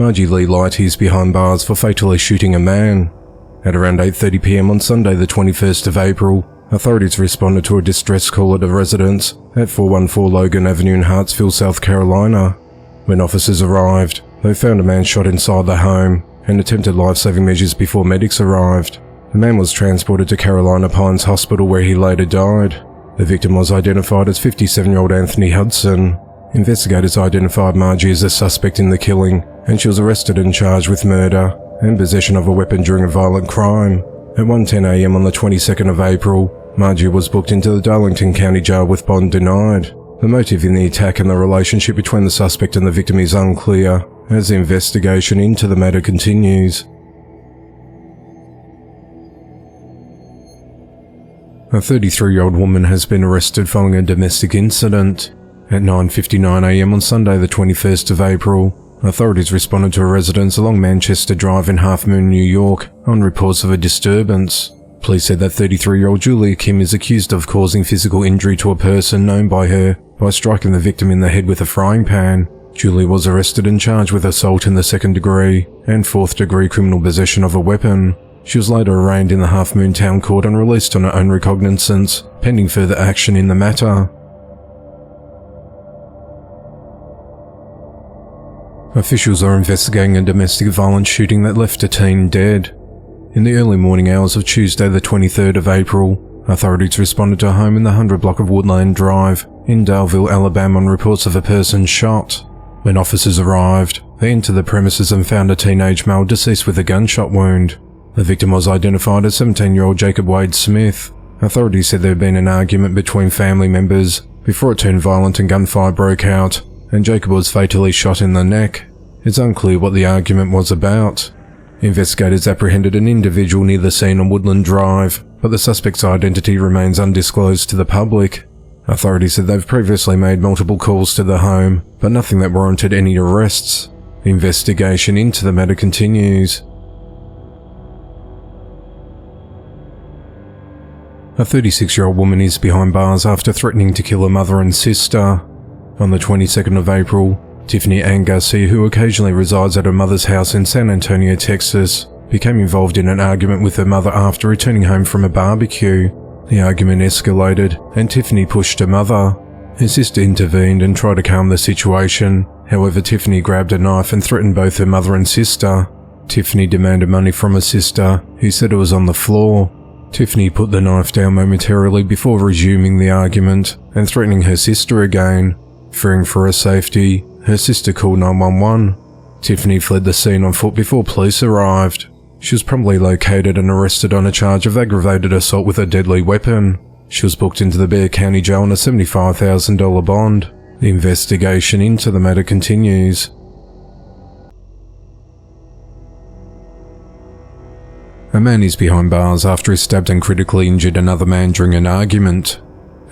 Margie Lee Lighty is behind bars for fatally shooting a man. At around 8:30 p.m. on Sunday the 21st of April, authorities responded to a distress call at a residence at 414 Logan Avenue in Hartsville, South Carolina. When officers arrived, they found a man shot inside the home and attempted life-saving measures before medics arrived. The man was transported to Carolina Pines Hospital where he later died. The victim was identified as 57-year-old Anthony Hudson. Investigators identified Margie as a suspect in the killing, and she was arrested and charged with murder and possession of a weapon during a violent crime. At 1:10 a.m. on the 22nd of April, Margie was booked into the Darlington County Jail with bond denied. The motive in the attack and the relationship between the suspect and the victim is unclear, as the investigation into the matter continues. A 33-year-old woman has been arrested following a domestic incident. At 9:59 a.m. on Sunday the 21st of April, authorities responded to a residence along Manchester Drive in Half Moon, New York, on reports of a disturbance. Police said that 33-year-old Julia Kim is accused of causing physical injury to a person known by her by striking the victim in the head with a frying pan. Julia was arrested and charged with assault in the second degree and fourth degree criminal possession of a weapon. She was later arraigned in the Half Moon Town Court and released on her own recognizance, pending further action in the matter. Officials are investigating a domestic violence shooting that left a teen dead. In the early morning hours of Tuesday the 23rd of April, authorities responded to a home in the 100 block of Woodland Drive in Daleville, Alabama on reports of a person shot. When officers arrived, they entered the premises and found a teenage male deceased with a gunshot wound. The victim was identified as 17-year-old Jacob Wade Smith. Authorities said there had been an argument between family members before it turned violent and gunfire broke out, and Jacob was fatally shot in the neck. It's unclear what the argument was about. Investigators apprehended an individual near the scene on Woodland Drive, but the suspect's identity remains undisclosed to the public. Authorities said they've previously made multiple calls to the home, but nothing that warranted any arrests. The investigation into the matter continues. A 36-year-old woman is behind bars after threatening to kill her mother and sister. On the 22nd of April, Tiffany Ann Garcia, who occasionally resides at her mother's house in San Antonio, Texas, became involved in an argument with her mother after returning home from a barbecue. The argument escalated, and Tiffany pushed her mother. Her sister intervened and tried to calm the situation. However, Tiffany grabbed a knife and threatened both her mother and sister. Tiffany demanded money from her sister, who said it was on the floor. Tiffany put the knife down momentarily before resuming the argument and threatening her sister again. Fearing for her safety, her sister called 911. Tiffany fled the scene on foot before police arrived. She was promptly located and arrested on a charge of aggravated assault with a deadly weapon. She was booked into the Bexar County Jail on a $75,000 bond. The investigation into the matter continues. A man is behind bars after he stabbed and critically injured another man during an argument.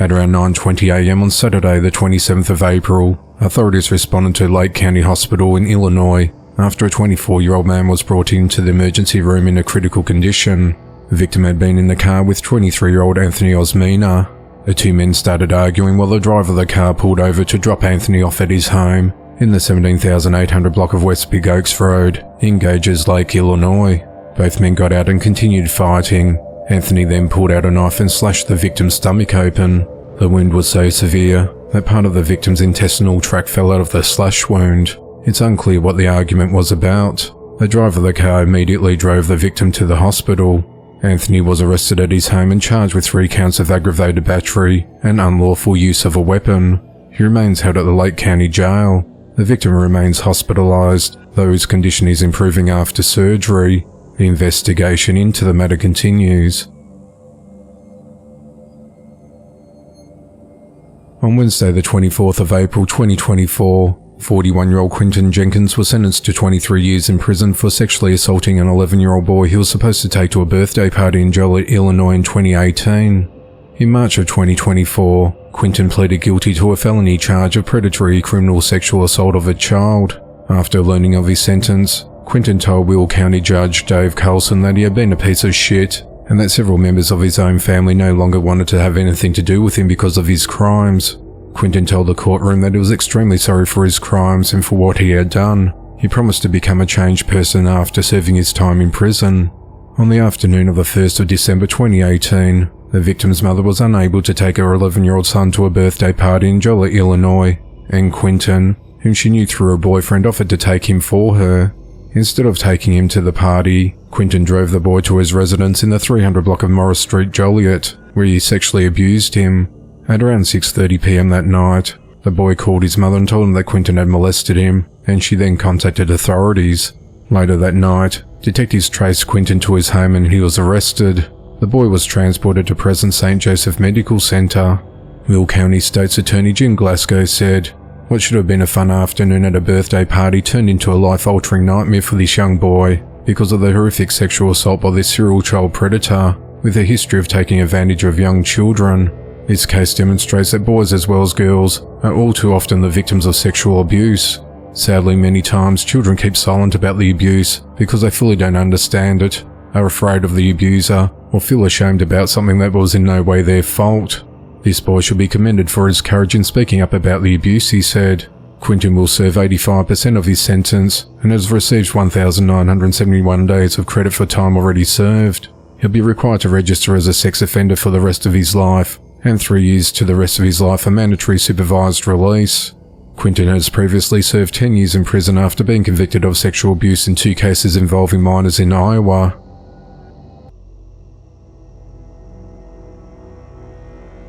At around 9:20 a.m. on Saturday the 27th of April, authorities responded to Lake County Hospital in Illinois after a 24-year-old man was brought into the emergency room in a critical condition. The victim had been in the car with 23-year-old Anthony Osmina. The two men started arguing while the driver of the car pulled over to drop Anthony off at his home in the 17,800 block of West Big Oaks Road in Gages Lake, Illinois. Both men got out and continued fighting. Anthony then pulled out a knife and slashed the victim's stomach open. The wound was so severe that part of the victim's intestinal tract fell out of the slash wound. It's unclear what the argument was about. The driver of the car immediately drove the victim to the hospital. Anthony was arrested at his home and charged with 3 counts of aggravated battery and unlawful use of a weapon. He remains held at the Lake County Jail. The victim remains hospitalized, though his condition is improving after surgery. The investigation into the matter continues. On Wednesday the 24th of April 2024, 41-year-old Quentin Jenkins was sentenced to 23 years in prison for sexually assaulting an 11-year-old boy he was supposed to take to a birthday party in Joliet, Illinois in 2018. In March of 2024, Quentin pleaded guilty to a felony charge of predatory criminal sexual assault of a child. After learning of his sentence, Quentin told Will County Judge Dave Carlson that he had been a piece of shit and that several members of his own family no longer wanted to have anything to do with him because of his crimes. Quentin told the courtroom that he was extremely sorry for his crimes and for what he had done. He promised to become a changed person after serving his time in prison. On the afternoon of the 1st of December 2018, the victim's mother was unable to take her 11-year-old son to a birthday party in Jolla, Illinois, and Quentin, whom she knew through her boyfriend, offered to take him for her. Instead of taking him to the party, Quentin drove the boy to his residence in the 300 block of Morris Street, Joliet, where he sexually abused him. At around 6:30 p.m. that night, the boy called his mother and told him that Quentin had molested him, and she then contacted authorities. Later that night, detectives traced Quentin to his home and he was arrested. The boy was transported to Present St. Joseph Medical Center. Will County State's Attorney Jim Glasgow said, "What should have been a fun afternoon at a birthday party turned into a life-altering nightmare for this young boy because of the horrific sexual assault by this serial child predator with a history of taking advantage of young children. This case demonstrates that boys as well as girls are all too often the victims of sexual abuse. Sadly, many times children keep silent about the abuse because they fully don't understand it, are afraid of the abuser, or feel ashamed about something that was in no way their fault. This boy should be commended for his courage in speaking up about the abuse," he said. Quentin will serve 85% of his sentence and has received 1,971 days of credit for time already served. He'll be required to register as a sex offender for the rest of his life, and 3 years to the rest of his life for mandatory supervised release. Quentin has previously served 10 years in prison after being convicted of sexual abuse in 2 cases involving minors in Iowa.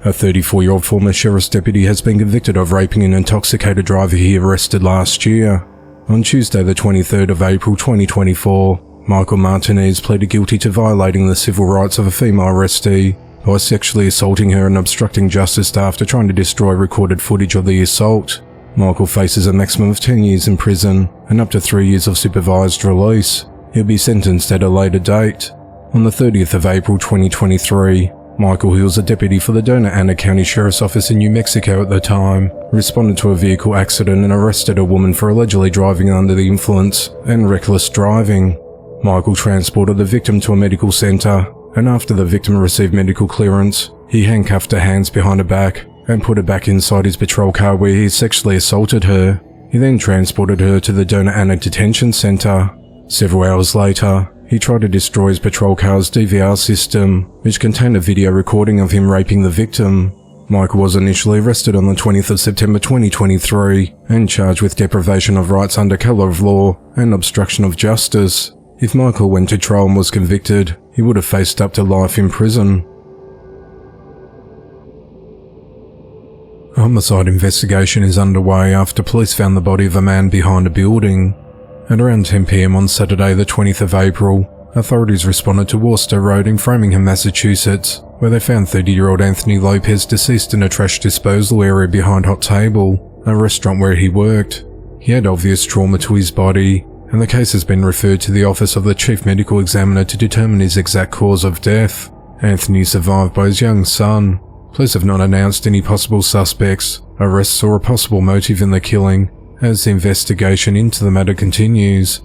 A 34-year-old former sheriff's deputy has been convicted of raping an intoxicated driver he arrested last year. On Tuesday the 23rd of April 2024, Michael Martinez pleaded guilty to violating the civil rights of a female arrestee by sexually assaulting her and obstructing justice after trying to destroy recorded footage of the assault. Michael faces a maximum of 10 years in prison and up to 3 years of supervised release. He'll be sentenced at a later date. On the 30th of April 2023, Michael, who was a deputy for the Dona Ana County Sheriff's Office in New Mexico at the time, responded to a vehicle accident and arrested a woman for allegedly driving under the influence and reckless driving. Michael transported the victim to a medical center, and after the victim received medical clearance, he handcuffed her hands behind her back and put her back inside his patrol car where he sexually assaulted her. He then transported her to the Dona Ana Detention Center. Several hours later, he tried to destroy his patrol car's DVR system, which contained a video recording of him raping the victim. Michael was initially arrested on the 20th of September 2023 and charged with deprivation of rights under colour of law and obstruction of justice. If Michael went to trial and was convicted, he would have faced up to life in prison. A homicide investigation is underway after police found the body of a man behind a building. At around 10 p.m. on Saturday the 20th of April, authorities responded to Worcester Road in Framingham, Massachusetts, where they found 30-year-old Anthony Lopez deceased in a trash disposal area behind Hot Table, a restaurant where he worked. He had obvious trauma to his body, and the case has been referred to the Office of the Chief Medical Examiner to determine his exact cause of death. Anthony is survived by his young son. Police have not announced any possible suspects, arrests or a possible motive in the killing, as the investigation into the matter continues.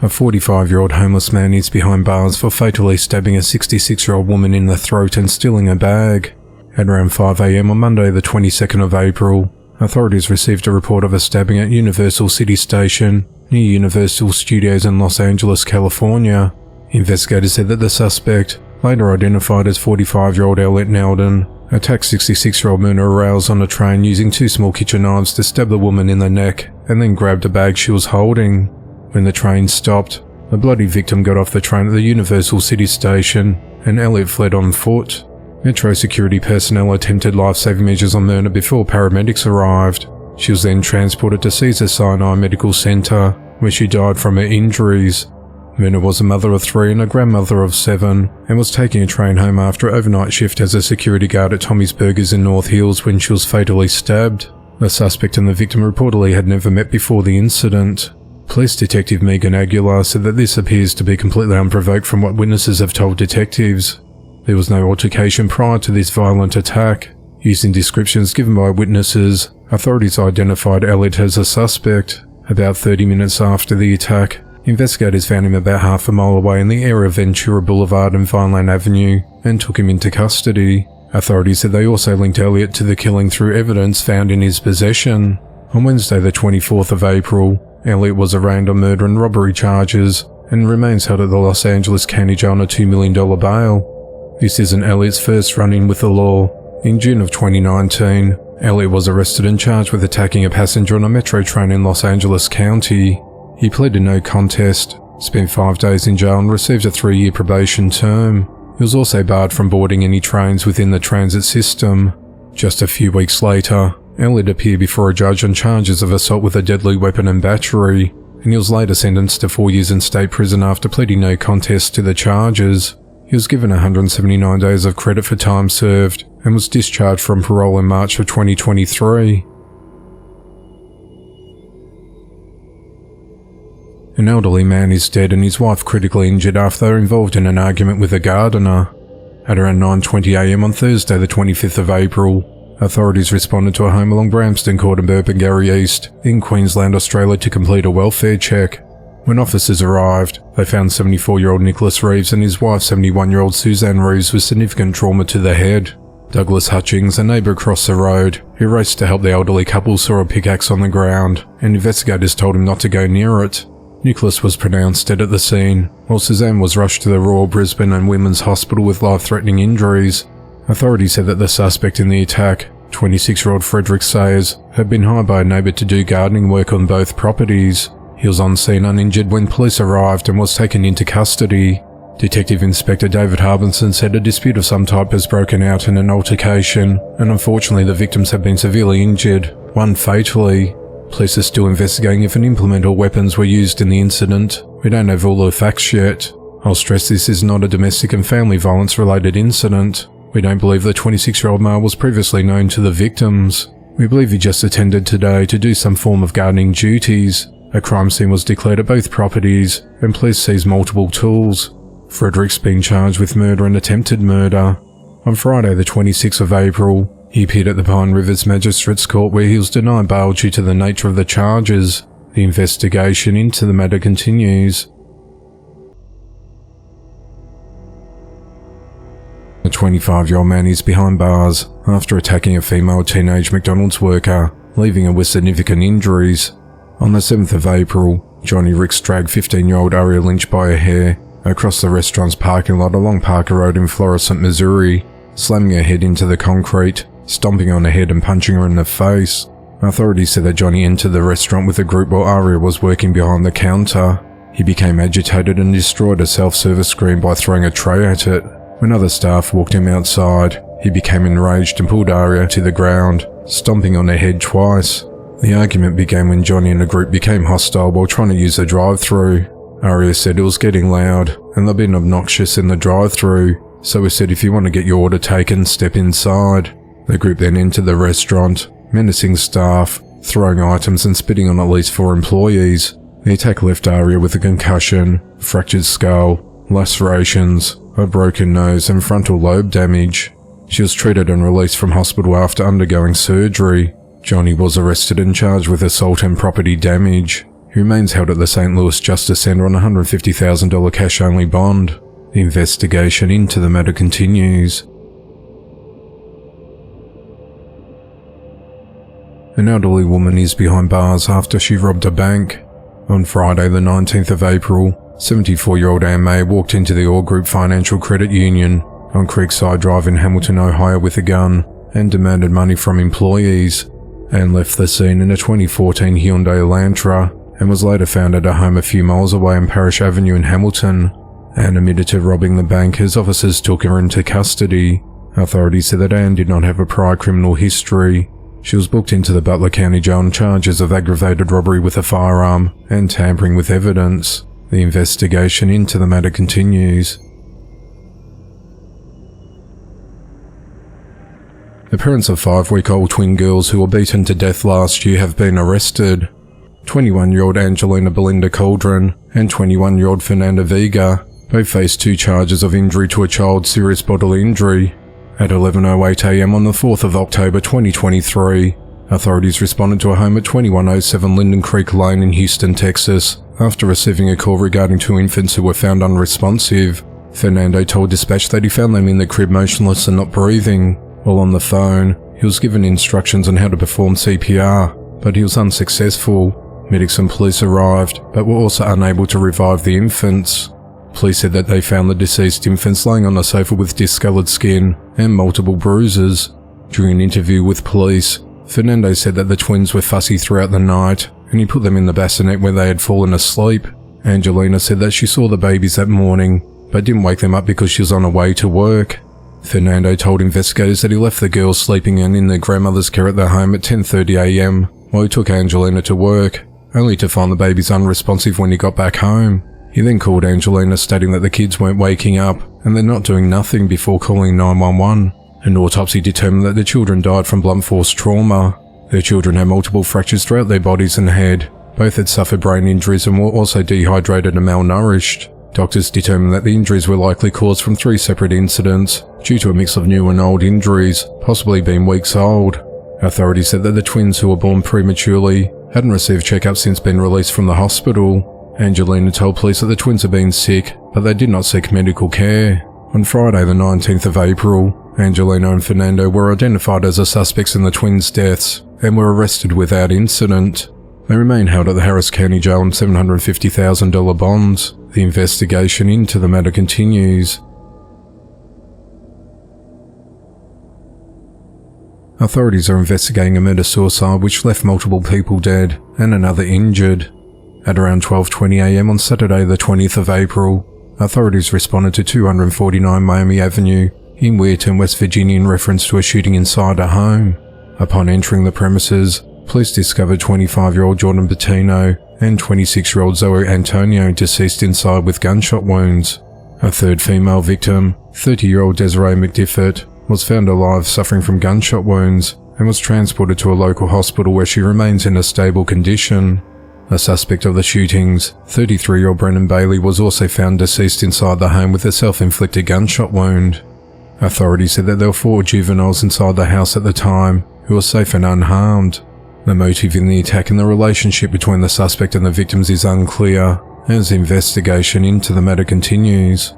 A 45-year-old homeless man is behind bars for fatally stabbing a 66-year-old woman in the throat and stealing her bag. At around 5 a.m. on Monday the 22nd of April, authorities received a report of a stabbing at Universal City Station, near Universal Studios in Los Angeles, California. Investigators said that the suspect, later identified as 45-year-old Elliot Nelden, attacked 66-year-old Myrna Rouse on a train using 2 small kitchen knives to stab the woman in the neck and then grabbed a bag she was holding. When the train stopped, the bloody victim got off the train at the Universal City Station and Elliot fled on foot. Metro security personnel attempted life-saving measures on Myrna before paramedics arrived. She was then transported to Cedars-Sinai Medical Center, where she died from her injuries. Myrna was a mother of 3 and a grandmother of 7, and was taking a train home after an overnight shift as a security guard at Tommy's Burgers in North Hills when she was fatally stabbed. The suspect and the victim reportedly had never met before the incident. Police Detective Megan Aguilar said that this appears to be completely unprovoked from what witnesses have told detectives. There was no altercation prior to this violent attack. Using descriptions given by witnesses, authorities identified Elliot as a suspect. About 30 minutes after the attack, investigators found him about half a mile away in the area of Ventura Boulevard and Vineland Avenue and took him into custody. Authorities said they also linked Elliot to the killing through evidence found in his possession. On Wednesday the 24th of April, Elliot was arraigned on murder and robbery charges and remains held at the Los Angeles County Jail on a $2 million bail. This isn't Elliot's first run-in with the law. In June of 2019, Elliot was arrested and charged with attacking a passenger on a metro train in Los Angeles County. He pleaded no contest, spent 5 days in jail and received a 3-year probation term. He was also barred from boarding any trains within the transit system. Just a few weeks later, Elliot appeared before a judge on charges of assault with a deadly weapon and battery, and he was later sentenced to 4 years in state prison after pleading no contest to the charges. He was given 179 days of credit for time served and was discharged from parole in March of 2023. An elderly man is dead and his wife critically injured after they were involved in an argument with a gardener. At around 9:20 a.m. on Thursday the 25th of April, authorities responded to a home along Bramston Court and Burpengary East in Queensland, Australia to complete a welfare check. When officers arrived, they found 74-year-old Nicholas Reeves and his wife 71-year-old Suzanne Reeves with significant trauma to the head. Douglas Hutchings, a neighbour across the road, who raced to help the elderly couple, saw a pickaxe on the ground, and investigators told him not to go near it. Nicholas was pronounced dead at the scene, while Suzanne was rushed to the Royal Brisbane and Women's Hospital with life-threatening injuries. Authorities said that the suspect in the attack, 26-year-old Frederick Sayers, had been hired by a neighbour to do gardening work on both properties. He was on scene uninjured when police arrived and was taken into custody. Detective Inspector David Harbinson said a dispute of some type has broken out in an altercation, and unfortunately the victims have been severely injured, one fatally. Police are still investigating if an implement or weapons were used in the incident. We don't have all the facts yet. I'll stress this is not a domestic and family violence related incident. We don't believe the 26-year-old male was previously known to the victims. We believe he just attended today to do some form of gardening duties. A crime scene was declared at both properties, and police seized multiple tools. Frederick's been charged with murder and attempted murder. On Friday the 26th of April, he appeared at the Pine Rivers Magistrates Court where he was denied bail due to the nature of the charges. The investigation into the matter continues. A 25-year-old man is behind bars after attacking a female teenage McDonald's worker, leaving her with significant injuries. On the 7th of April, Johnny Ricks dragged 15-year-old Aria Lynch by her hair across the restaurant's parking lot along Parker Road in Florissant, Missouri, slamming her head into the concrete, stomping on her head and punching her in the face. Authorities said that Johnny entered the restaurant with a group while Aria was working behind the counter. He became agitated and destroyed a self-service screen by throwing a tray at it. When other staff walked him outside, he became enraged and pulled Aria to the ground, stomping on her head twice. The argument began when Johnny and the group became hostile while trying to use the drive-thru. Aria said it was getting loud and they'd been obnoxious in the drive-thru, so he said if you want to get your order taken, step inside. The group then entered the restaurant, menacing staff, throwing items and spitting on at least 4 employees. The attack left Aria with a concussion, fractured skull, lacerations, a broken nose and frontal lobe damage. She was treated and released from hospital after undergoing surgery. Johnny was arrested and charged with assault and property damage. He remains held at the St. Louis Justice Center on a $150,000 cash-only bond. The investigation into the matter continues. An elderly woman is behind bars after she robbed a bank. On Friday the 19th of April, 74-year-old Ann May walked into the All Group Financial Credit Union on Creekside Drive in Hamilton, Ohio with a gun and demanded money from employees. Ann left the scene in a 2014 Hyundai Elantra and was later found at a home a few miles away on Parrish Avenue in Hamilton. Ann admitted to robbing the bank as officers took her into custody. Authorities said that Ann did not have a prior criminal history. She was booked into the Butler County Jail on charges of aggravated robbery with a firearm and tampering with evidence. The investigation into the matter continues. The parents of 5-week-old twin girls who were beaten to death last year have been arrested. 21-year-old Angelina Belinda Cauldron and 21-year-old Fernanda Vega both faced 2 charges of injury to a child's serious bodily injury. At 11:08 a.m. on the 4th of October 2023, authorities responded to a home at 2107 Linden Creek Lane in Houston, Texas, after receiving a call regarding 2 infants who were found unresponsive. Fernando told dispatch that he found them in the crib motionless and not breathing. While on the phone, he was given instructions on how to perform CPR, but he was unsuccessful. Medics and police arrived, but were also unable to revive the infants. Police said that they found the deceased infants lying on a sofa with discolored skin and multiple bruises. During an interview with police, Fernando said that the twins were fussy throughout the night, and he put them in the bassinet where they had fallen asleep. Angelina said that she saw the babies that morning, but didn't wake them up because she was on her way to work. Fernando told investigators that he left the girls sleeping in their grandmother's care at their home at 10:30 a.m. while he took Angelina to work, only to find the babies unresponsive when he got back home. He then called Angelina stating that the kids weren't waking up and they're not doing nothing before calling 911. An autopsy determined that the children died from blunt force trauma. Their children had multiple fractures throughout their bodies and head. Both had suffered brain injuries and were also dehydrated and malnourished. Doctors determined that the injuries were likely caused from 3 separate incidents due to a mix of new and old injuries, possibly being weeks old. Authorities said that the twins, who were born prematurely, hadn't received checkups since being released from the hospital. Angelina told police that the twins had been sick, but they did not seek medical care. On Friday the 19th of April, Angelina and Fernando were identified as the suspects in the twins' deaths and were arrested without incident. They remain held at the Harris County Jail on $750,000 bonds. The investigation into the matter continues. Authorities are investigating a murder-suicide which left multiple people dead and another injured. At around 12:20 a.m. on Saturday the 20th of April, authorities responded to 249 Miami Avenue in Weirton, West Virginia in reference to a shooting inside a home. Upon entering the premises, police discovered 25-year-old Jordan Bettino and 26-year-old Zoe Antonio deceased inside with gunshot wounds. A third female victim, 30-year-old Desiree McDiffert, was found alive suffering from gunshot wounds and was transported to a local hospital where she remains in a stable condition. A suspect of the shootings, 33-year-old Brennan Bailey, was also found deceased inside the home with a self-inflicted gunshot wound. Authorities said that there were 4 juveniles inside the house at the time who were safe and unharmed. The motive in the attack and the relationship between the suspect and the victims is unclear, as the investigation into the matter continues.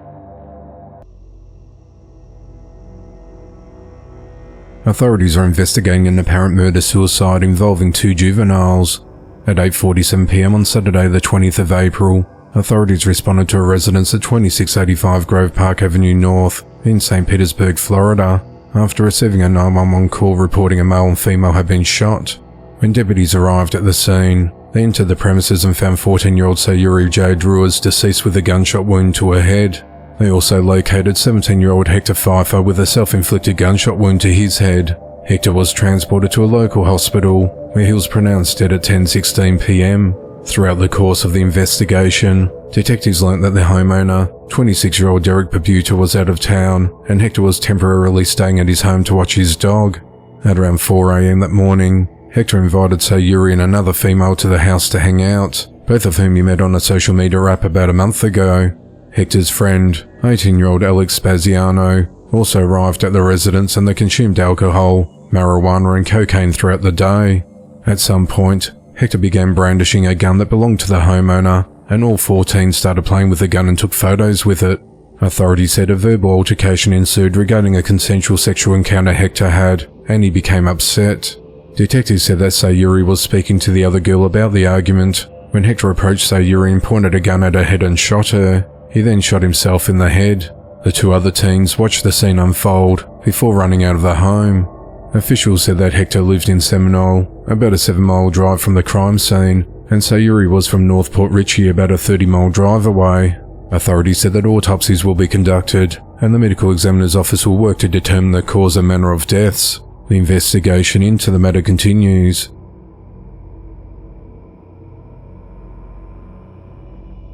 Authorities are investigating an apparent murder-suicide involving 2 juveniles. At 8:47 p.m. on Saturday the 20th of April, authorities responded to a residence at 2685 Grove Park Avenue North in St. Petersburg, Florida, after receiving a 911 call reporting a male and female had been shot. When deputies arrived at the scene, they entered the premises and found 14-year-old Sayuri Jade Ruiz deceased with a gunshot wound to her head. They also located 17-year-old Hector Pfeiffer with a self-inflicted gunshot wound to his head. Hector was transported to a local hospital, where he was pronounced dead at 10:16 p.m. Throughout the course of the investigation, detectives learnt that the homeowner, 26-year-old Derek Pabuta, was out of town, and Hector was temporarily staying at his home to watch his dog. At around 4 a.m. that morning, Hector invited Sayuri and another female to the house to hang out, both of whom he met on a social media app about a month ago. Hector's friend, 18-year-old Alex Spaziano, also arrived at the residence and they consumed alcohol, marijuana and cocaine throughout the day. At some point, Hector began brandishing a gun that belonged to the homeowner, and all 14 started playing with the gun and took photos with it. Authorities said a verbal altercation ensued regarding a consensual sexual encounter Hector had, and he became upset. Detectives said that Sayuri was speaking to the other girl about the argument when Hector approached Sayuri and pointed a gun at her head and shot her. He then shot himself in the head. The 2 other teens watched the scene unfold before running out of the home. Officials said that Hector lived in Seminole, about a 7-mile drive from the crime scene, and Sayuri was from North Port Richey, about a 30-mile drive away. Authorities said that autopsies will be conducted, and the medical examiner's office will work to determine the cause and manner of deaths. The investigation into the matter continues.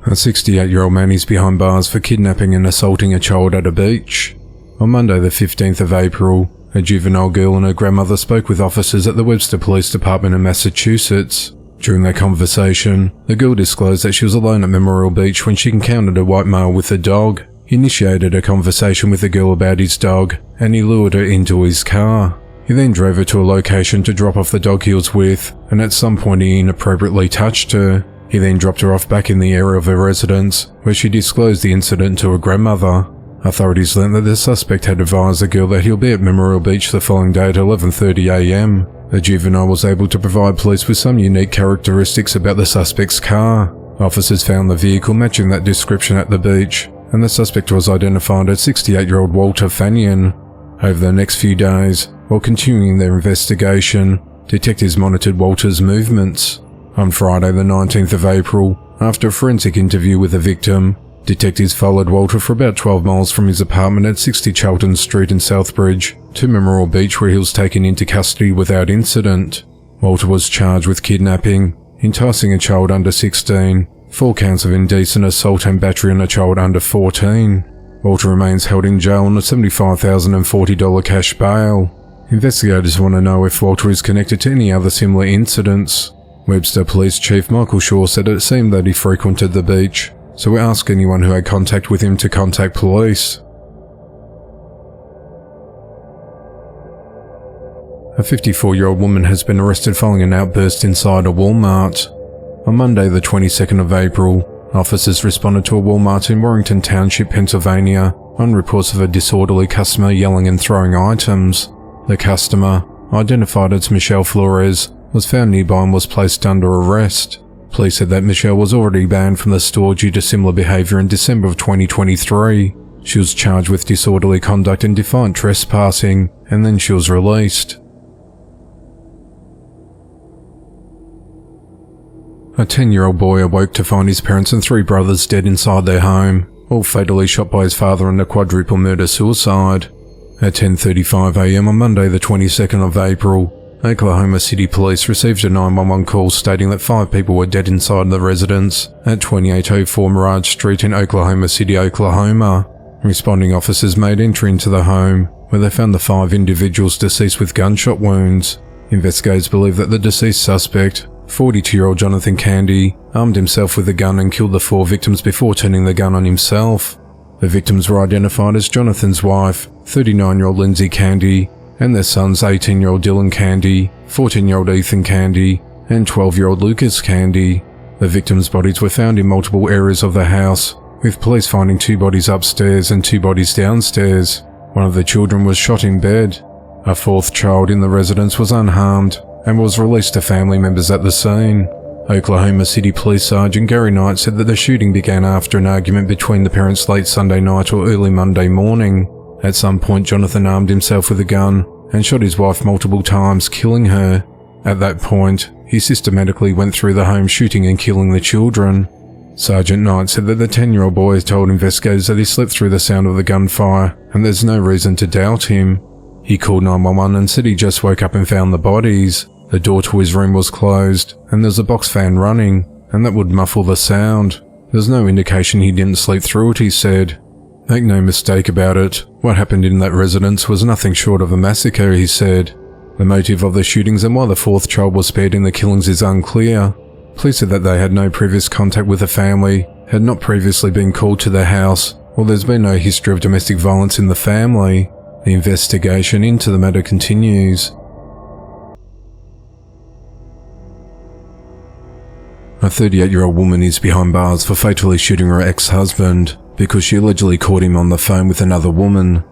A 68-year-old man is behind bars for kidnapping and assaulting a child at a beach. On Monday the 15th of April, a juvenile girl and her grandmother spoke with officers at the Webster Police Department in Massachusetts. During their conversation, the girl disclosed that she was alone at Memorial Beach when she encountered a white male with a dog. He initiated a conversation with the girl about his dog, and he lured her into his car. He then drove her to a location to drop off the dog he was with, and at some point he inappropriately touched her. He then dropped her off back in the area of her residence, where she disclosed the incident to her grandmother. Authorities learned that the suspect had advised the girl that he'll be at Memorial Beach the following day at 11:30 a.m. The juvenile was able to provide police with some unique characteristics about the suspect's car. Officers found the vehicle matching that description at the beach, and the suspect was identified as 68-year-old Walter Fannion. Over the next few days, while continuing their investigation, detectives monitored Walter's movements. On Friday the 19th of April, after a forensic interview with the victim, detectives followed Walter for about 12 miles from his apartment at 60 Charlton Street in Southbridge to Memorial Beach, where he was taken into custody without incident. Walter was charged with kidnapping, enticing a child under 16, 4 counts of indecent assault and battery on a child under 14. Walter remains held in jail on a $75,040 cash bail. Investigators want to know if Walter is connected to any other similar incidents. Webster Police Chief Michael Shaw said it seemed that he frequented the beach, so we asked anyone who had contact with him to contact police. A 54-year-old woman has been arrested following an outburst inside a Walmart. On Monday the 22nd of April, officers responded to a Walmart in Warrington Township, Pennsylvania, on reports of a disorderly customer yelling and throwing items. The customer, identified as Michelle Flores, was found nearby and was placed under arrest. Police said that Michelle was already banned from the store due to similar behavior in December of 2023. She was charged with disorderly conduct and defiant trespassing, and then she was released. A 10-year-old boy awoke to find his parents and 3 brothers dead inside their home, all fatally shot by his father in a quadruple murder-suicide. At 10:35 a.m. on Monday the 22nd of April, Oklahoma City Police received a 911 call stating that 5 people were dead inside the residence at 2804 Mirage Street in Oklahoma City, Oklahoma. Responding officers made entry into the home, where they found the 5 individuals deceased with gunshot wounds. Investigators believe that the deceased suspect, 42-year-old Jonathan Candy, armed himself with a gun and killed the 4 victims before turning the gun on himself. The victims were identified as Jonathan's wife, 39-year-old Lindsay Candy, and their sons 18-year-old Dylan Candy, 14-year-old Ethan Candy, and 12-year-old Lucas Candy. The victims' bodies were found in multiple areas of the house, with police finding 2 bodies upstairs and 2 bodies downstairs. One of the children was shot in bed. A 4th child in the residence was unharmed and was released to family members at the scene. Oklahoma City Police Sergeant Gary Knight said that the shooting began after an argument between the parents late Sunday night or early Monday morning. At some point, Jonathan armed himself with a gun and shot his wife multiple times, killing her. At that point, he systematically went through the home shooting and killing the children. Sergeant Knight said that the 10-year-old boy told investigators that he slept through the sound of the gunfire and there's no reason to doubt him. He called 911 and said he just woke up and found the bodies. The door to his room was closed, and there's a box fan running, and that would muffle the sound. There's no indication he didn't sleep through it, he said. Make no mistake about it, what happened in that residence was nothing short of a massacre, he said. The motive of the shootings and why the 4th child was spared in the killings is unclear. Police said that they had no previous contact with the family, had not previously been called to their house, or there's been no history of domestic violence in the family. The investigation into the matter continues. A 38-year-old woman is behind bars for fatally shooting her ex-husband because she allegedly caught him on the phone with another woman.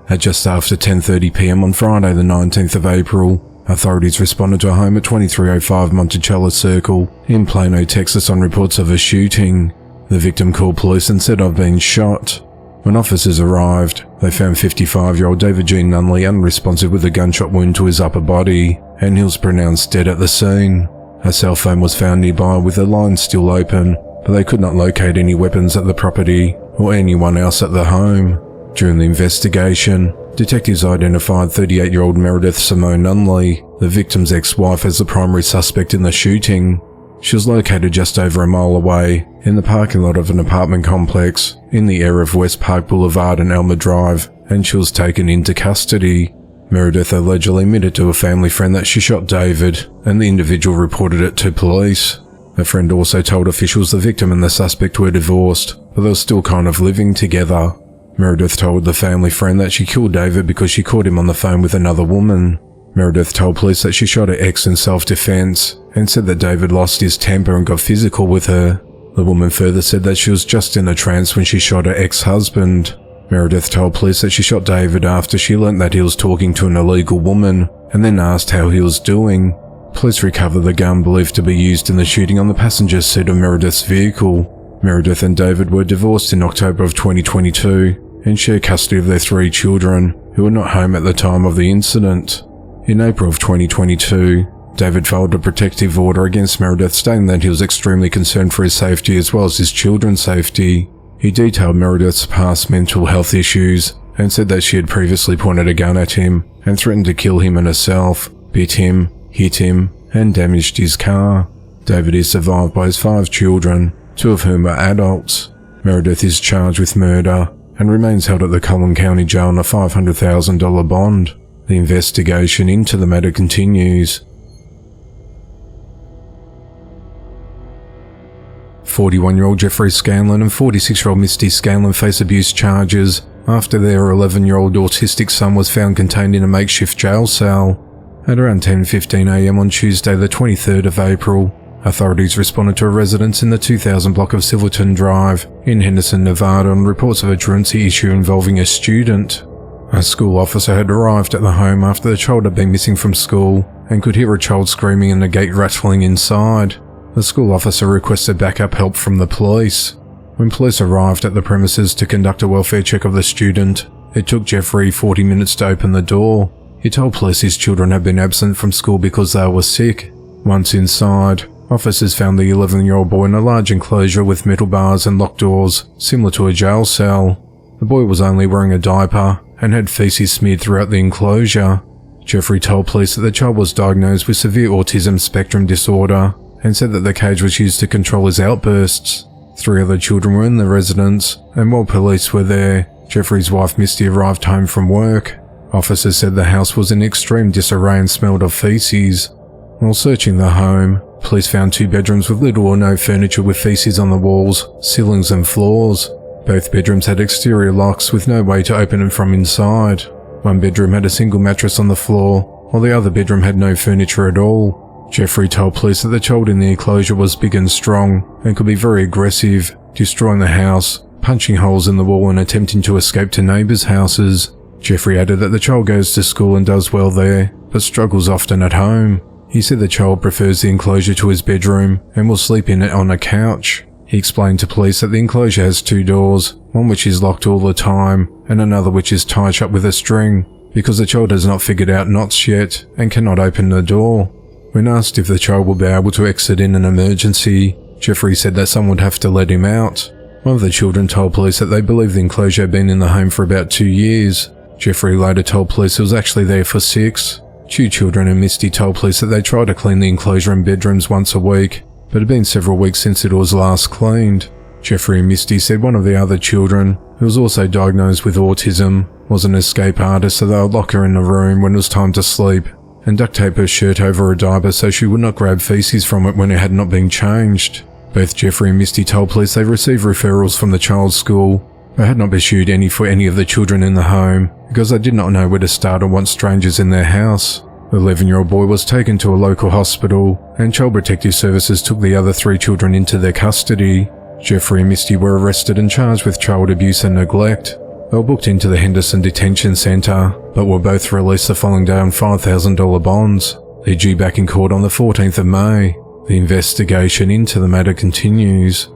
At just after 10:30 p.m. on Friday the 19th of April, authorities responded to a home at 2305 Monticello Circle in Plano, Texas on reports of a shooting. The victim called police and said, "I've been shot." When officers arrived, they found 55-year-old David Gene Nunley unresponsive with a gunshot wound to his upper body, and he was pronounced dead at the scene. A cell phone was found nearby with the line still open, but they could not locate any weapons at the property or anyone else at the home. During the investigation, detectives identified 38-year-old Meredith Simone Nunley, the victim's ex-wife, as the primary suspect in the shooting. She was located just over a mile away in the parking lot of an apartment complex in the area of West Park Boulevard and Elmer Drive, and she was taken into custody. Meredith allegedly admitted to a family friend that she shot David, and the individual reported it to police. A friend also told officials the victim and the suspect were divorced, but they were still kind of living together. Meredith told the family friend that she killed David because she caught him on the phone with another woman. Meredith told police that she shot her ex in self-defense and said that David lost his temper and got physical with her. The woman further said that she was just in a trance when she shot her ex-husband. Meredith told police that she shot David after she learnt that he was talking to an illegal woman and then asked how he was doing. Police recovered the gun believed to be used in the shooting on the passenger seat of Meredith's vehicle. Meredith and David were divorced in October of 2022 and share custody of their 3 children, who were not home at the time of the incident. In April of 2022, David filed a protective order against Meredith, stating that he was extremely concerned for his safety as well as his children's safety. He detailed Meredith's past mental health issues and said that she had previously pointed a gun at him and threatened to kill him and herself, bit him, hit him, and damaged his car. David is survived by his 5 children, 2 of whom are adults. Meredith is charged with murder and remains held at the Collin County Jail on a $500,000 bond. The investigation into the matter continues. 41-year-old Jeffrey Scanlon and 46-year-old Misty Scanlon face abuse charges after their 11-year-old autistic son was found contained in a makeshift jail cell. At around 10:15 a.m. on Tuesday the 23rd of April, authorities responded to a residence in the 2000 block of Silverton Drive in Henderson, Nevada on reports of a truancy issue involving a student. A school officer had arrived at the home after the child had been missing from school and could hear a child screaming and a gate rattling inside. The school officer requested backup help from the police. When police arrived at the premises to conduct a welfare check of the student, it took Jeffrey 40 minutes to open the door. He told police his children had been absent from school because they were sick. Once inside, officers found the 11-year-old boy in a large enclosure with metal bars and locked doors, similar to a jail cell. The boy was only wearing a diaper and had feces smeared throughout the enclosure. Jeffrey told police that the child was diagnosed with severe autism spectrum disorder and said that the cage was used to control his outbursts. 3 other children were in the residence, and while police were there, Jeffrey's wife Misty arrived home from work. Officers said the house was in extreme disarray and smelled of feces. While searching the home, police found 2 bedrooms with little or no furniture with feces on the walls, ceilings and floors. Both bedrooms had exterior locks with no way to open them from inside. One bedroom had a single mattress on the floor, while the other bedroom had no furniture at all. Jeffrey told police that the child in the enclosure was big and strong and could be very aggressive, destroying the house, punching holes in the wall and attempting to escape to neighbours' houses. Jeffrey added that the child goes to school and does well there, but struggles often at home. He said the child prefers the enclosure to his bedroom and will sleep in it on a couch. He explained to police that the enclosure has 2 doors, one which is locked all the time and another which is tied shut with a string, because the child has not figured out knots yet and cannot open the door. When asked if the child will be able to exit in an emergency, Jeffrey said that someone would have to let him out. One of the children told police that they believe the enclosure had been in the home for about 2 years. Jeffrey later told police it was actually there for 6. 2 children and Misty told police that they tried to clean the enclosure and bedrooms once a week, but it had been several weeks since it was last cleaned. Jeffrey and Misty said one of the other children, who was also diagnosed with autism, was an escape artist, so they would lock her in a room when it was time to sleep and duct tape her shirt over her diaper so she would not grab feces from it when it had not been changed. Both Jeffrey and Misty told police they received referrals from the child's school, but had not pursued any for any of the children in the home because they did not know where to start or want strangers in their house. The 11-year-old boy was taken to a local hospital, and Child Protective Services took the other 3 children into their custody. Jeffrey and Misty were arrested and charged with child abuse and neglect. They were booked into the Henderson Detention Centre, but were both released the following day on $5,000 bonds. They're due back in court on the 14th of May. The investigation into the matter continues.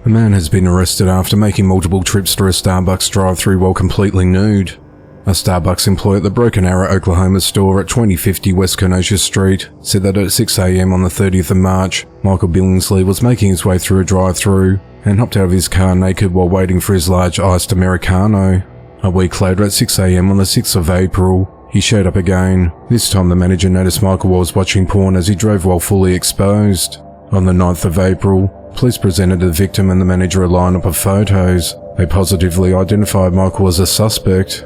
A man has been arrested after making multiple trips through a Starbucks drive-thru while completely nude. A Starbucks employee at the Broken Arrow, Oklahoma store at 2050 West Kenosha Street said that at 6 a.m. on the 30th of March, Michael Billingsley was making his way through a drive-thru and hopped out of his car naked while waiting for his large iced Americano. A week later at 6 a.m. on the 6th of April, he showed up again. This time the manager noticed Michael was watching porn as he drove while fully exposed. On the 9th of April, police presented the victim and the manager a lineup of photos. They positively identified Michael as a suspect.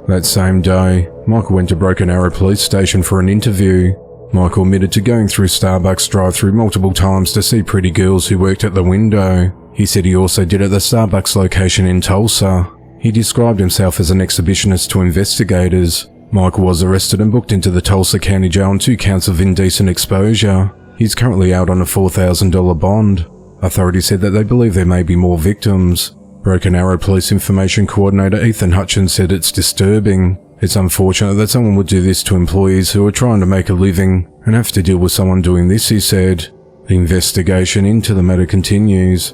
That same day, Michael went to Broken Arrow Police Station for an interview. Michael admitted to going through Starbucks drive-thru multiple times to see pretty girls who worked at the window. He said he also did at the Starbucks location in Tulsa. He described himself as an exhibitionist to investigators. Michael was arrested and booked into the Tulsa County Jail on 2 counts of indecent exposure. He's currently out on a $4,000 bond. Authorities said that they believe there may be more victims. Broken Arrow Police Information Coordinator Ethan Hutchins said it's disturbing. It's unfortunate that someone would do this to employees who are trying to make a living and have to deal with someone doing this, he said. The investigation into the matter continues.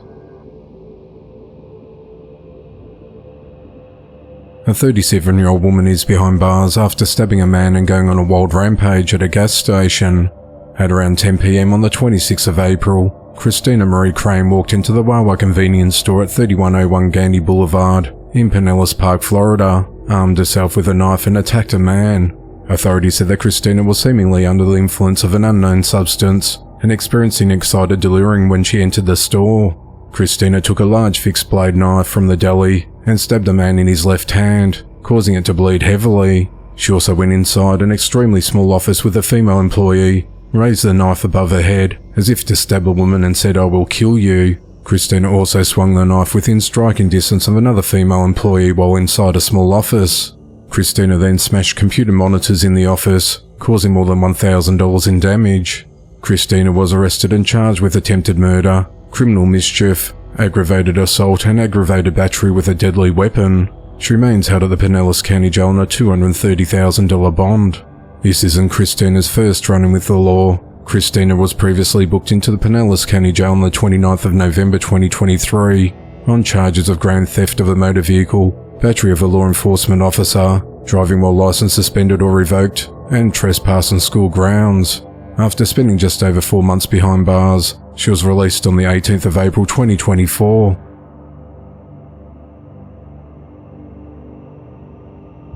A 37-year-old woman is behind bars after stabbing a man and going on a wild rampage at a gas station. At around 10 p.m. on the 26th of April, Christina Marie Crane walked into the Wawa convenience store at 3101 Gandy Boulevard in Pinellas Park, Florida, armed herself with a knife and attacked a man. Authorities said that Christina was seemingly under the influence of an unknown substance and experiencing excited delirium when she entered the store. Christina took a large fixed blade knife from the deli and stabbed the man in his left hand, causing it to bleed heavily. She also went inside an extremely small office with a female employee, raised the knife above her head as if to stab a woman and said, "I will kill you." Christina also swung the knife within striking distance of another female employee while inside a small office. Christina then smashed computer monitors in the office, causing more than $1,000 in damage. Christina was arrested and charged with attempted murder, criminal mischief, aggravated assault and aggravated battery with a deadly weapon. She remains held at the Pinellas County Jail on a $230,000 bond. This isn't Christina's first run-in with the law. Christina was previously booked into the Pinellas County Jail on the 29th of November 2023 on charges of grand theft of a motor vehicle, battery of a law enforcement officer, driving while license suspended or revoked, and trespass on school grounds. After spending just over 4 months behind bars, she was released on the 18th of April 2024.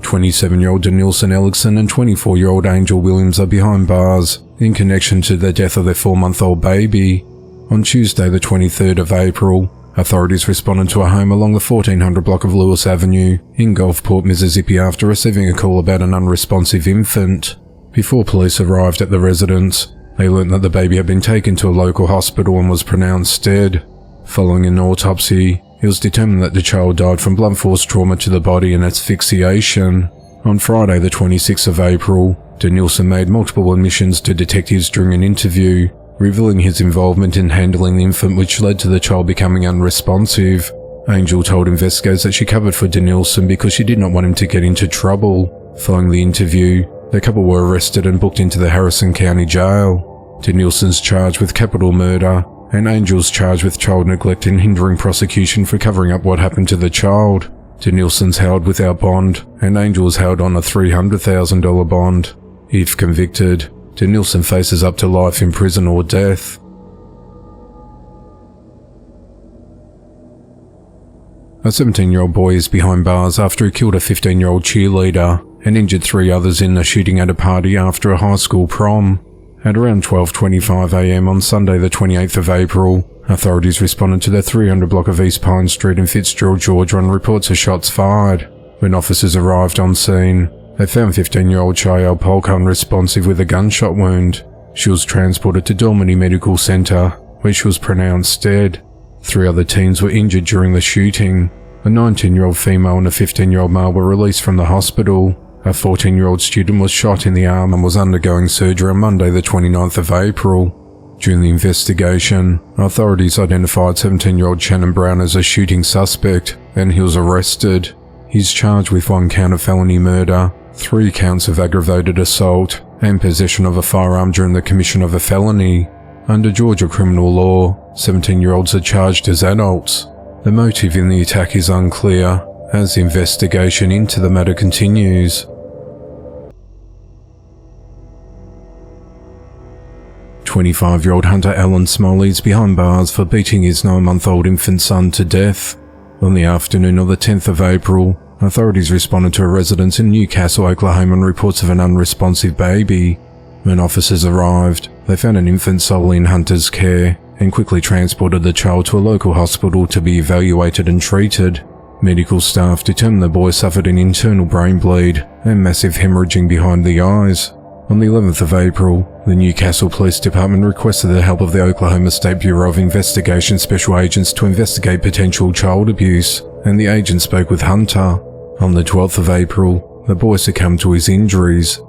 27-year-old Denilson Ellickson and 24-year-old Angel Williams are behind bars in connection to the death of their 4-month-old baby. On Tuesday the 23rd of April, authorities responded to a home along the 1400 block of Lewis Avenue in Gulfport, Mississippi after receiving a call about an unresponsive infant. Before police arrived at the residence, they learned that the baby had been taken to a local hospital and was pronounced dead. Following an autopsy, it was determined that the child died from blunt force trauma to the body and asphyxiation. On Friday the 26th of April, Denilson made multiple admissions to detectives during an interview, revealing his involvement in handling the infant, which led to the child becoming unresponsive. Angel told investigators that she covered for Denilson because she did not want him to get into trouble. Following the interview, the couple were arrested and booked into the Harrison County Jail. Denilson's charged with capital murder, and Angel's charged with child neglect and hindering prosecution for covering up what happened to the child. Denilson's held without bond, and Angel is held on a $300,000 bond. If convicted, Denilson faces up to life in prison or death. A 17-year-old boy is behind bars after he killed a 15-year-old cheerleader and injured 3 others in a shooting at a party after a high school prom. At around 12:25 a.m. on Sunday the 28th of April, authorities responded to the 300 block of East Pine Street in Fitzgerald, Georgia on reports of shots fired. When officers arrived on scene, they found 15-year-old Chayel Polk unresponsive with a gunshot wound. She was transported to Dormany Medical Center, where she was pronounced dead. 3 other teens were injured during the shooting. A 19-year-old female and a 15-year-old male were released from the hospital. A 14-year-old student was shot in the arm and was undergoing surgery on Monday the 29th of April. During the investigation, authorities identified 17-year-old Shannon Brown as a shooting suspect, and he was arrested. He's charged with 1 count of felony murder, 3 counts of aggravated assault, and possession of a firearm during the commission of a felony. Under Georgia criminal law, 17-year-olds are charged as adults. The motive in the attack is unclear, as the investigation into the matter continues. 25-year-old Hunter Allen Smalley is behind bars for beating his 9-month-old infant son to death. On the afternoon of the 10th of April, authorities responded to a residence in Newcastle, Oklahoma on reports of an unresponsive baby. When officers arrived, they found an infant solely in Hunter's care and quickly transported the child to a local hospital to be evaluated and treated. Medical staff determined the boy suffered an internal brain bleed and massive hemorrhaging behind the eyes. On the 11th of April, the Newcastle Police Department requested the help of the Oklahoma State Bureau of Investigation special agents to investigate potential child abuse, and the agents spoke with Hunter. On the 12th of April, the boy succumbed to his injuries.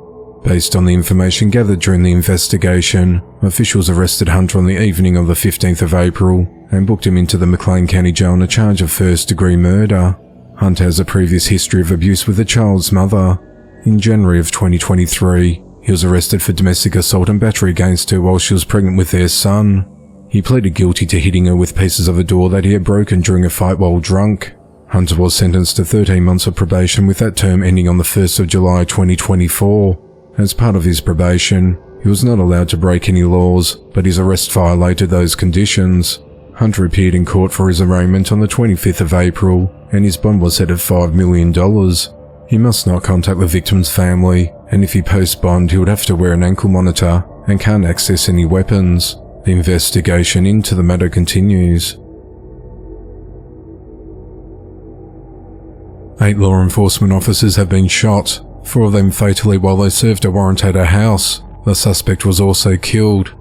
Based on the information gathered during the investigation, officials arrested Hunter on the evening of the 15th of April and booked him into the McLean County Jail on a charge of first-degree murder. Hunt has a previous history of abuse with the child's mother. In January of 2023, he was arrested for domestic assault and battery against her while she was pregnant with their son. He pleaded guilty to hitting her with pieces of a door that he had broken during a fight while drunk. Hunter was sentenced to 13 months of probation, with that term ending on the 1st of July 2024. As part of his probation, he was not allowed to break any laws, but his arrest violated those conditions. Hunter appeared in court for his arraignment on the 25th of April, and his bond was set at $5 million. He must not contact the victim's family, and if he posts bond, he would have to wear an ankle monitor and can't access any weapons. The investigation into the matter continues. 8 law enforcement officers have been shot, 4 of them fatally while they served a warrant at a house. The suspect was also killed.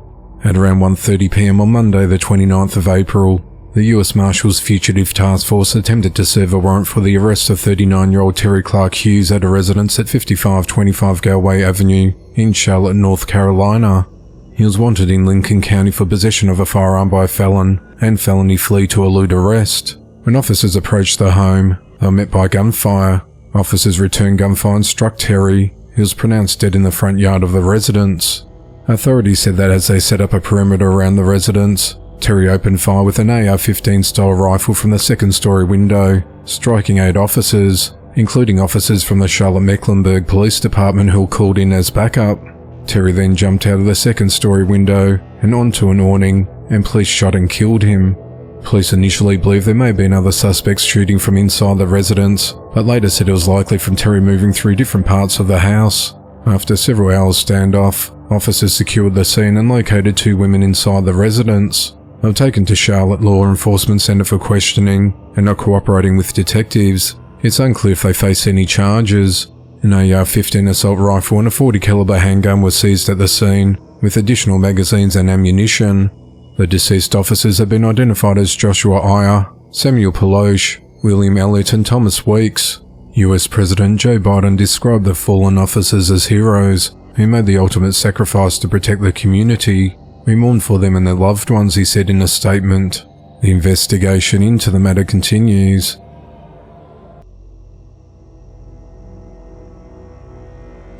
At around 1:30 p.m. on Monday, the 29th of April, the U.S. Marshals Fugitive Task Force attempted to serve a warrant for the arrest of 39-year-old Terry Clark Hughes at a residence at 5525 Galway Avenue in Charlotte, North Carolina. He was wanted in Lincoln County for possession of a firearm by a felon and felony flee to elude arrest. When officers approached the home, they were met by gunfire. Officers returned gunfire and struck Terry, who was pronounced dead in the front yard of the residence. Authorities said that as they set up a perimeter around the residence, Terry opened fire with an AR-15 style rifle from the second-story window, striking 8 officers, including officers from the Charlotte-Mecklenburg Police Department who were called in as backup. Terry then jumped out of the second-story window and onto an awning, and police shot and killed him. Police initially believed there may have been other suspects shooting from inside the residence, but later said it was likely from Terry moving through different parts of the house. After several hours standoff, officers secured the scene and located 2 women inside the residence. They were taken to Charlotte Law Enforcement Center for questioning and are cooperating with detectives. It's unclear if they face any charges. An AR-15 assault rifle and a .40 caliber handgun were seized at the scene, with additional magazines and ammunition. The deceased officers have been identified as Joshua Iyer, Samuel Peloche, William Elliott and Thomas Weeks. US President Joe Biden described the fallen officers as heroes who made the ultimate sacrifice to protect the community. We mourn for them and their loved ones, he said in a statement. The investigation into the matter continues.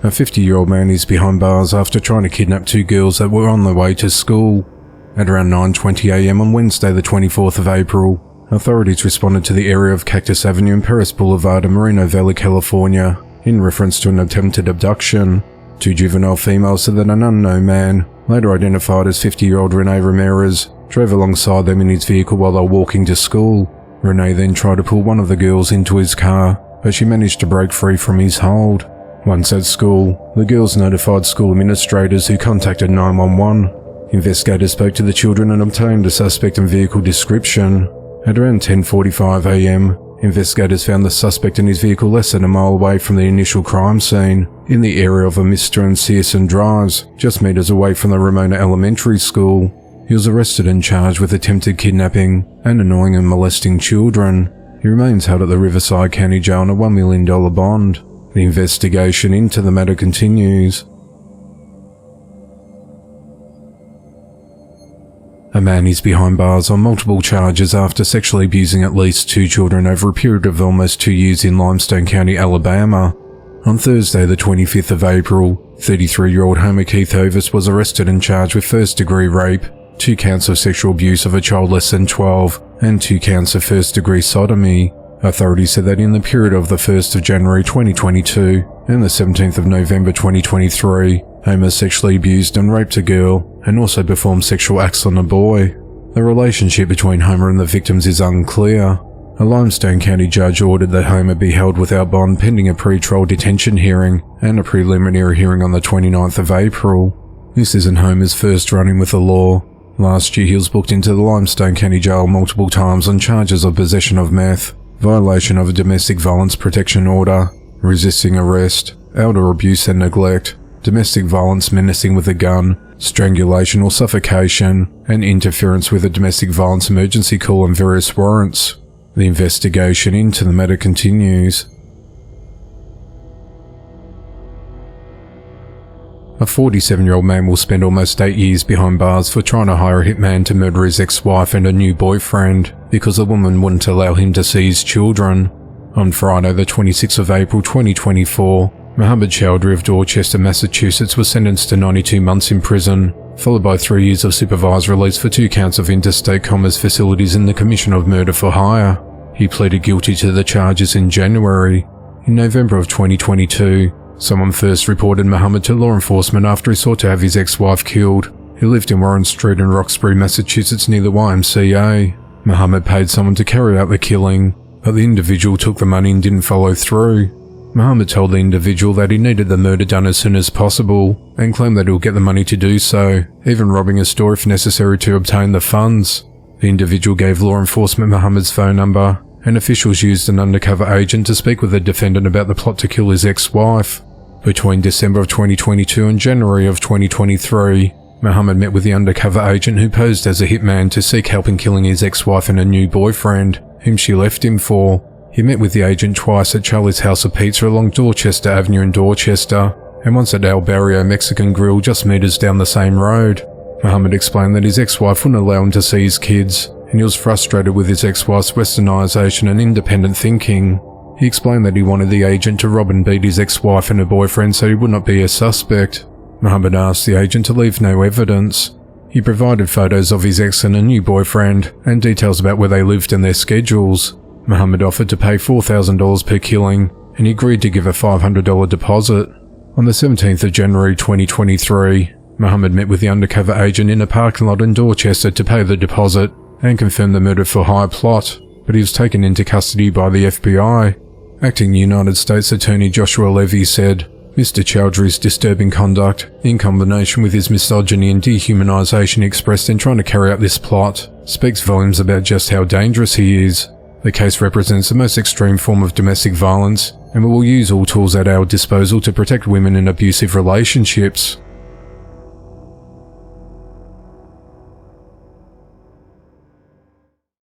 A 50-year-old man is behind bars after trying to kidnap 2 girls that were on their way to school. At around 9:20 a.m. on Wednesday the 24th of April, authorities responded to the area of Cactus Avenue and Paris Boulevard in Moreno Valley, California, in reference to an attempted abduction. 2 juvenile females said that an unknown man, later identified as 50-year-old Rene Ramirez, drove alongside them in his vehicle while they were walking to school. Rene then tried to pull one of the girls into his car, but she managed to break free from his hold. Once at school, the girls notified school administrators who contacted 911. Investigators spoke to the children and obtained a suspect and vehicle description. At around 10:45 a.m., investigators found the suspect in his vehicle less than a mile away from the initial crime scene, in the area of Mr. and Searson Drives, just meters away from the Ramona Elementary School. He was arrested and charged with attempted kidnapping and annoying and molesting children. He remains held at the Riverside County Jail on a $1 million bond. The investigation into the matter continues. A man is behind bars on multiple charges after sexually abusing at least 2 children over a period of almost 2 years in Limestone County, Alabama. On Thursday, the 25th of April, 33-year-old Homer Keith Hovis was arrested and charged with first-degree rape, 2 counts of sexual abuse of a child less than 12, and 2 counts of first-degree sodomy. Authorities said that in the period of the 1st of January 2022 and the 17th of November 2023, Homer sexually abused and raped a girl and also performed sexual acts on a boy. The relationship between Homer and the victims is unclear. A Limestone County judge ordered that Homer be held without bond pending a pre-trial detention hearing and a preliminary hearing on the 29th of April. This isn't Homer's first run-in with the law. Last year he was booked into the Limestone County Jail multiple times on charges of possession of meth, violation of a domestic violence protection order, resisting arrest, elder abuse and neglect, domestic violence menacing with a gun, strangulation or suffocation, and interference with a domestic violence emergency call and various warrants. The investigation into the matter continues. A 47-year-old man will spend almost 8 years behind bars for trying to hire a hitman to murder his ex-wife and a new boyfriend because the woman wouldn't allow him to see his children. On Friday, the 26th of April 2024, Mohammed Chowdhury of Dorchester, Massachusetts was sentenced to 92 months in prison, followed by 3 years of supervised release for 2 counts of interstate commerce facilities in the commission of murder for hire. He pleaded guilty to the charges in January. In November of 2022, someone first reported Mohammed to law enforcement after he sought to have his ex-wife killed. He lived in Warren Street in Roxbury, Massachusetts near the YMCA. Mohammed paid someone to carry out the killing, but the individual took the money and didn't follow through. Mohammed told the individual that he needed the murder done as soon as possible and claimed that he'll get the money to do so, even robbing a store if necessary to obtain the funds. The individual gave law enforcement Mohammed's phone number, and officials used an undercover agent to speak with the defendant about the plot to kill his ex-wife. Between December of 2022 and January of 2023, Mohammed met with the undercover agent who posed as a hitman to seek help in killing his ex-wife and a new boyfriend, whom she left him for. He met with the agent twice at Charlie's House of Pizza along Dorchester Avenue in Dorchester, and once at El Barrio Mexican Grill just meters down the same road. Mohammed explained that his ex-wife wouldn't allow him to see his kids, and he was frustrated with his ex-wife's westernization and independent thinking. He explained that he wanted the agent to rob and beat his ex-wife and her boyfriend so he would not be a suspect. Mohammed asked the agent to leave no evidence. He provided photos of his ex and a new boyfriend, and details about where they lived and their schedules. Mohammed offered to pay $4,000 per killing, and he agreed to give a $500 deposit. On the 17th of January 2023, Mohammed met with the undercover agent in a parking lot in Dorchester to pay the deposit and confirm the murder for hire plot, but he was taken into custody by the FBI. Acting United States Attorney Joshua Levy said, Mr. Chowdhury's disturbing conduct, in combination with his misogyny and dehumanization expressed in trying to carry out this plot, speaks volumes about just how dangerous he is. The case represents the most extreme form of domestic violence, and we will use all tools at our disposal to protect women in abusive relationships.